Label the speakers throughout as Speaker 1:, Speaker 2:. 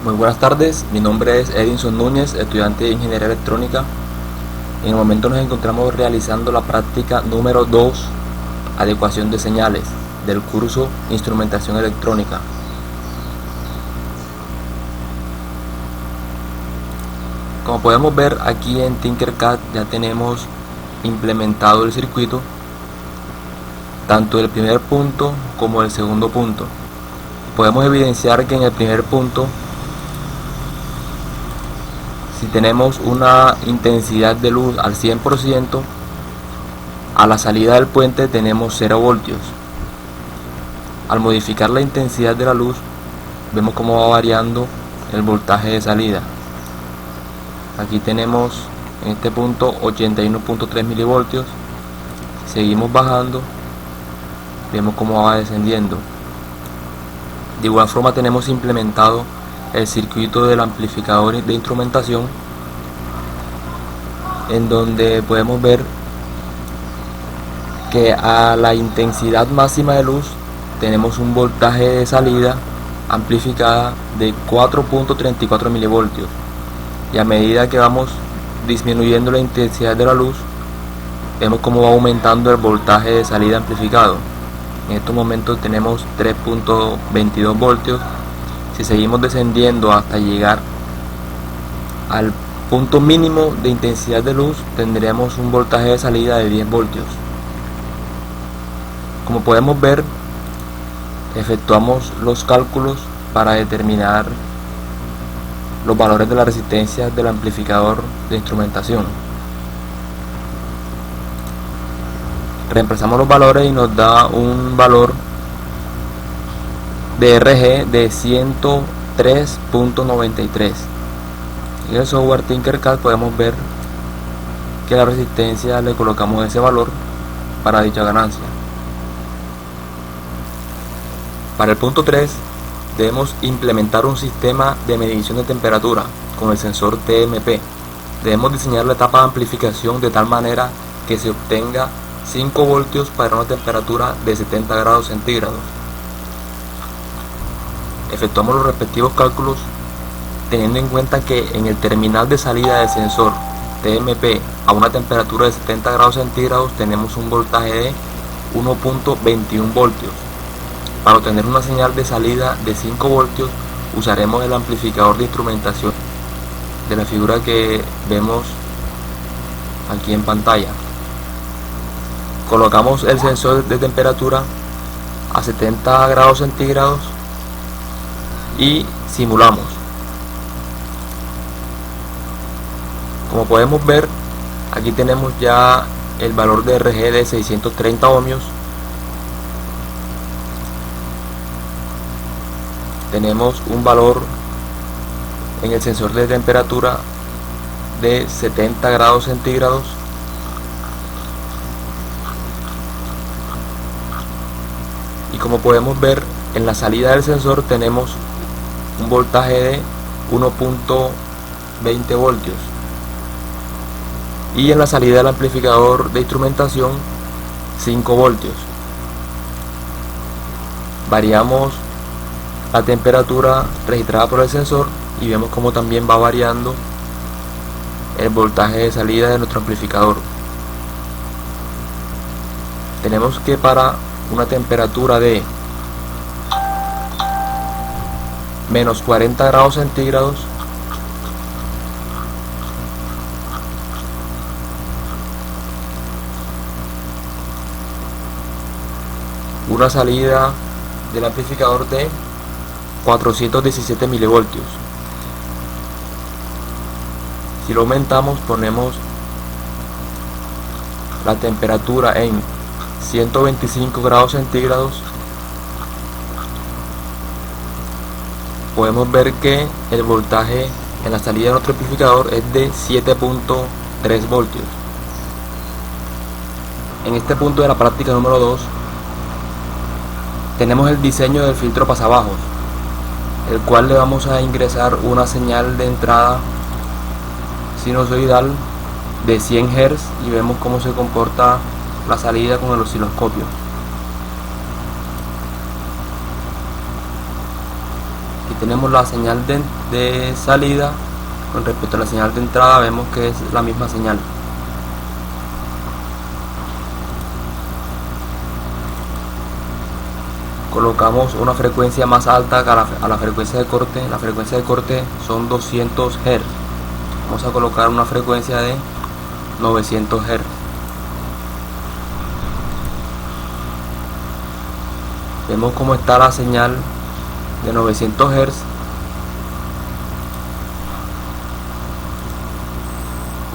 Speaker 1: Muy buenas tardes, mi nombre es Edinson Núñez, estudiante de Ingeniería Electrónica. En el momento nos encontramos realizando la práctica número 2, adecuación de señales, del curso Instrumentación Electrónica. Como podemos ver aquí en Tinkercad ya tenemos implementado el circuito, tanto el primer punto como el segundo punto. Podemos evidenciar que en el primer punto, si tenemos una intensidad de luz al 100%, a la salida del puente tenemos 0 voltios. Al modificar la intensidad de la luz, vemos cómo va variando el voltaje de salida. Aquí tenemos en este punto 81.3 milivoltios. Seguimos bajando, vemos cómo va descendiendo. De igual forma tenemos implementado el circuito del amplificador de instrumentación, en donde podemos ver que a la intensidad máxima de luz tenemos un voltaje de salida amplificada de 4.34 milivoltios, y a medida que vamos disminuyendo la intensidad de la luz, vemos cómo va aumentando el voltaje de salida amplificado. En estos momentos tenemos 3.22 voltios. Si seguimos descendiendo hasta llegar al punto mínimo de intensidad de luz, tendremos un voltaje de salida de 10 voltios. Como podemos ver, efectuamos los cálculos para determinar los valores de la resistencia del amplificador de instrumentación. Reemplazamos los valores y nos da un valor de RG de 103.93. En el software Tinkercad podemos ver que la resistencia le colocamos ese valor para dicha ganancia. Para el punto 3 debemos implementar un sistema de medición de temperatura con el sensor TMP. Debemos diseñar la etapa de amplificación de tal manera que se obtenga 5 voltios para una temperatura de 70 grados centígrados. Efectuamos los respectivos cálculos teniendo en cuenta que en el terminal de salida del sensor TMP a una temperatura de 70 grados centígrados tenemos un voltaje de 1.21 voltios. Para obtener una señal de salida de 5 voltios usaremos el amplificador de instrumentación de la figura que vemos aquí en pantalla. Colocamos el sensor de temperatura a 70 grados centígrados y simulamos. Como podemos ver, aquí tenemos ya el valor de RG de 630 ohmios. Tenemos un valor en el sensor de temperatura de 70 grados centígrados. Y como podemos ver, en la salida del sensor tenemos un voltaje de 1.20 voltios. Y en la salida del amplificador de instrumentación 5 voltios. Variamos la temperatura registrada por el sensor y vemos como también va variando el voltaje de salida de nuestro amplificador. Tenemos que para una temperatura de menos 40 grados centígrados una salida del amplificador de 417 milivoltios. Si lo aumentamos, ponemos la temperatura en 125 grados centígrados, podemos ver que el voltaje en la salida de nuestro amplificador es de 7.3 voltios. En este punto de la práctica número 2 tenemos el diseño del filtro pasabajos, el cual le vamos a ingresar una señal de entrada sinusoidal de 100 Hz y vemos cómo se comporta la salida con el osciloscopio. Aquí tenemos la señal de salida. Con respecto a la señal de entrada vemos que es la misma señal. Colocamos una frecuencia más alta que a la frecuencia de corte. La frecuencia de corte son 200 Hz. Vamos a colocar una frecuencia de 900 Hz. Vemos cómo está la señal de 900 Hz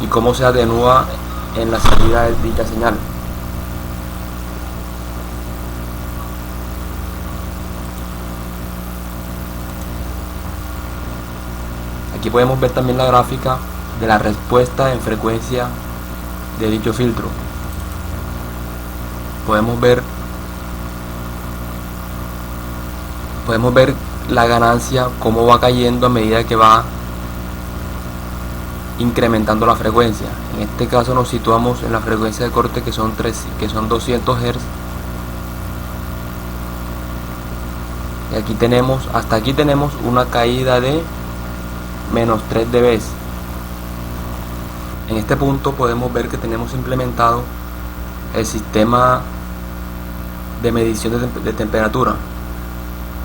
Speaker 1: y cómo se atenúa en la salida de dicha señal. Aquí podemos ver también la gráfica de la respuesta en frecuencia de dicho filtro. Podemos ver la ganancia, cómo va cayendo a medida que va incrementando la frecuencia. En este caso nos situamos en la frecuencia de corte que son 200 Hz. Y aquí hasta aquí tenemos una caída de menos 3 dB. En este punto podemos ver que tenemos implementado el sistema de medición de temperatura.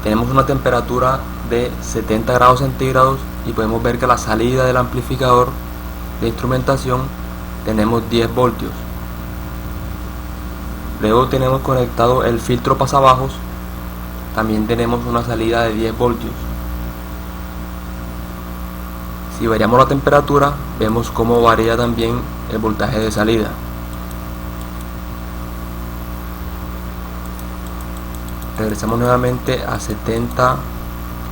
Speaker 1: Tenemos una temperatura de 70 grados centígrados y podemos ver que a la salida del amplificador de instrumentación tenemos 10 voltios. Luego tenemos conectado el filtro pasabajos, también tenemos una salida de 10 voltios. Si variamos la temperatura, vemos cómo varía también el voltaje de salida. Regresamos nuevamente a 70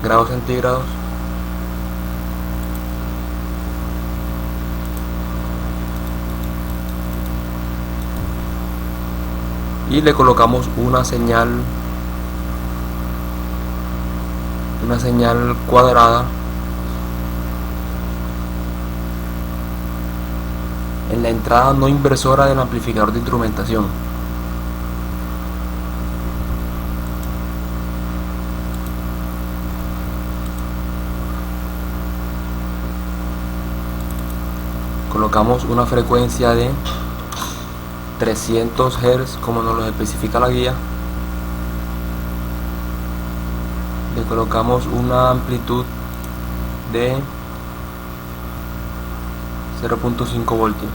Speaker 1: grados centígrados. Y le colocamos una señal cuadrada en la entrada no inversora del amplificador de instrumentación. Colocamos una frecuencia de 300 Hz como nos lo especifica la guía. Le colocamos una amplitud de 0.5 voltios.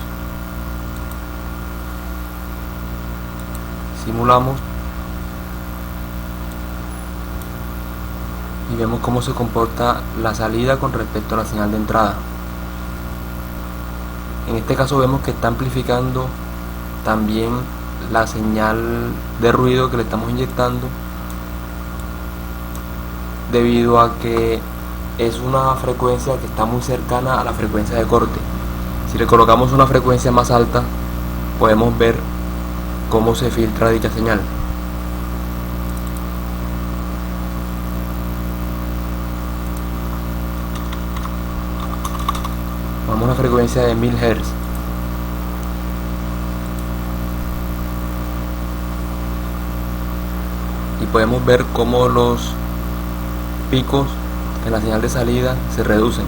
Speaker 1: Simulamos y vemos cómo se comporta la salida con respecto a la señal de entrada. En este caso vemos que está amplificando también la señal de ruido que le estamos inyectando, debido a que es una frecuencia que está muy cercana a la frecuencia de corte. Si le colocamos una frecuencia más alta, podemos ver cómo se filtra dicha señal. Vamos a una frecuencia de 1000 Hz. Y podemos ver cómo los picos en la señal de salida se reducen.